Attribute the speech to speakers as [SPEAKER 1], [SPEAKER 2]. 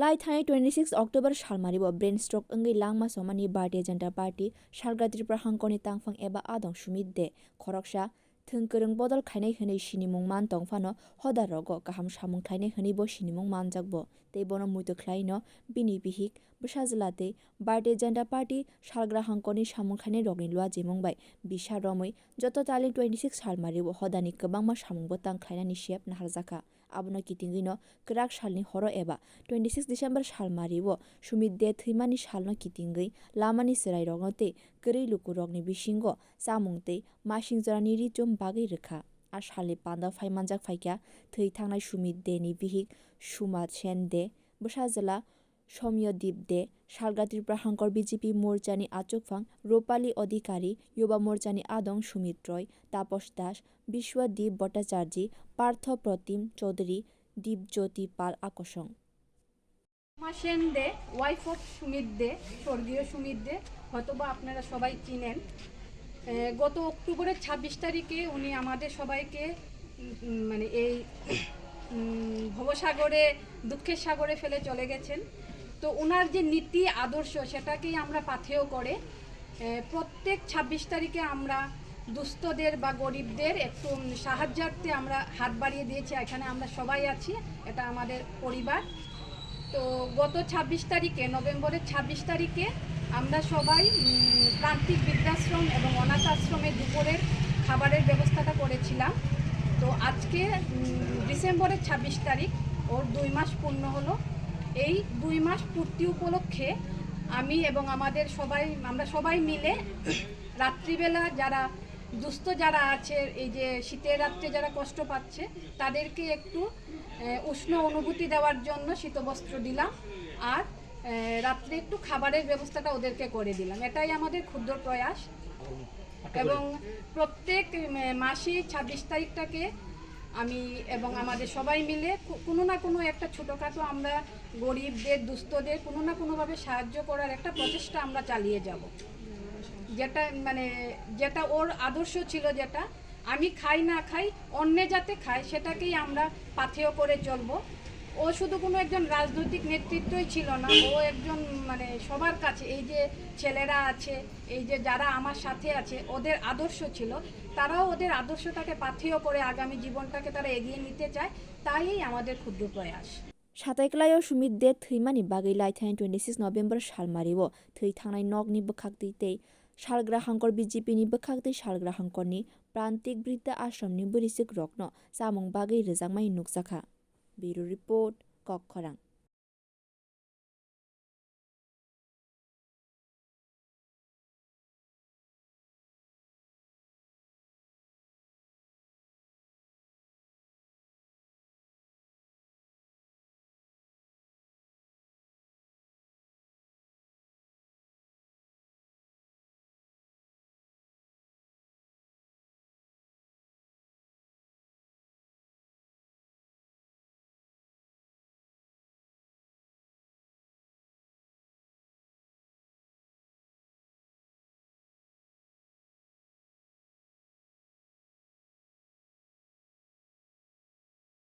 [SPEAKER 1] লাই थांनाय 26 October salmari bo brain stroke अंगै langma somani Bharatiya Janata Party salgwra Tripura hangkorni tangphang eba adong Sumit de khoroksa thwngkwrung bodol khainai hwnei sinimung man tongphano hoda rogo kaham samwng khainai hwnei bo sinimung manjakbo tei bono mwitu khlai no bini bihik bwsajila tei Bharatiya Janata Party salgwra hangkorni samwng khainai rokni lua jemung bai bisa romoi joto taling 26 salmari bo hodani kwbangma samwng bo tang khlainani sep naharjaka abono kitingwi no kwrak salni horo eba 26 December salmari bo Sumit de thwimani salno kitingwi lamani chwrai rokno tei kwrui loku rokni bisingo samwng tei masing jorani ri-chum bagwi rwkha ar salni panda phaimanjak phaikya thwi thangnai Sumit de ni bihik Sumat sen de bwsajila somyodip de salgwra Tripura hangkor BJP morchani achukphang rupali adhikari yuba morchani adong Sumit Roy Taposh Das Biswadip Bhattacharji Partho Protim Chaudhary Dipjyoti Pal আকর্ষণ
[SPEAKER 2] মাসেন দে wife of Sumit দে স্বর্গীয় সুমিত দে হয়তোবা আপনারা সবাই চিনেন গত অক্টোবরের 26 তারিখে উনি আমাদের সবাইকে মানে এই ভবসাগরে দুঃখের সাগরে ফেলে চলে গেছেন তো ওনার যে নীতি আদর্শ সেটাকেই আমরা পাথেয় করে প্রত্যেক 26 তারিখে আমরা দুস্থদের বা গরিবদের একটু সাহায্যার্থে আমরা হাত বাড়িয়ে দিয়েছি এখানে আমরা সবাই আছি এটা আমাদের পরিবার তো গত 26 তারিখে নভেম্বরের 26 তারিখে আমরা সবাই প্রান্তিক বৃদ্ধাশ্রম এবং অনাথ আশ্রমে দুপুরের খাবারের ব্যবস্থাটা করেছিলাম তো আজকে ডিসেম্বরের 26 তারিখ ওর 2 মাস পূর্ণ হলো এই 2 মাস পূর্তি উপলক্ষে আমি এবং আমরা সবাই মিলে রাত্রিবেলা যারা দুস্থ যারা আছে এই যে শীতের রাত্রে যারা কষ্ট পাচ্ছে তাদেরকে একটু উষ্ণ অনুভূতি দেওয়ার জন্য শীতবস্ত্র দিলাম আর রাত্রে একটু খাবারের ব্যবস্থাটা ওদেরকে করে দিলাম এটাই আমাদের ক্ষুদ্র প্রয়াস এবং প্রত্যেক মাসে 26 তারিখটাকে আমি এবং আমাদের সবাই মিলে কোনো না কোনো একটা ছোটোখাটো আমরা গরিবদের দুস্থদের কোনো না কোনোভাবে সাহায্য করার একটা প্রচেষ্টা আমরা চালিয়ে যাব যেটা ওর আদর্শ ছিল যেটা আমি খাই না খাই অন্য যাতে খায় সেটাকেই আমরা পাথেয় করে চলবো ও শুধু কোনো একজন রাজনৈতিক নেতৃত্বই ছিল না ও একজন সবার কাছে এই যে ছেলেরা আছে এই যে যারা আমার সাথে আছে ওদের আদর্শ ছিল তারাও ওদের আদর্শটাকে পাথেয় করে আগামী জীবনটাকে তারা এগিয়ে নিতে চায় তাই আমাদের ক্ষুদ্র প্রয়াস
[SPEAKER 1] সাতাইক্लायाव Sumit de thwimani bagwi lai थांनाय 26 November salmari bo thwi thangnai nokni bwkhakti tei salgwra hangkor BJP ni bwkhakti salgwra hangkorni prantik bridha ashramni bwrisik rokno samwng bagwi rwjakmai nukjakha Bureau Report Kokkhorang।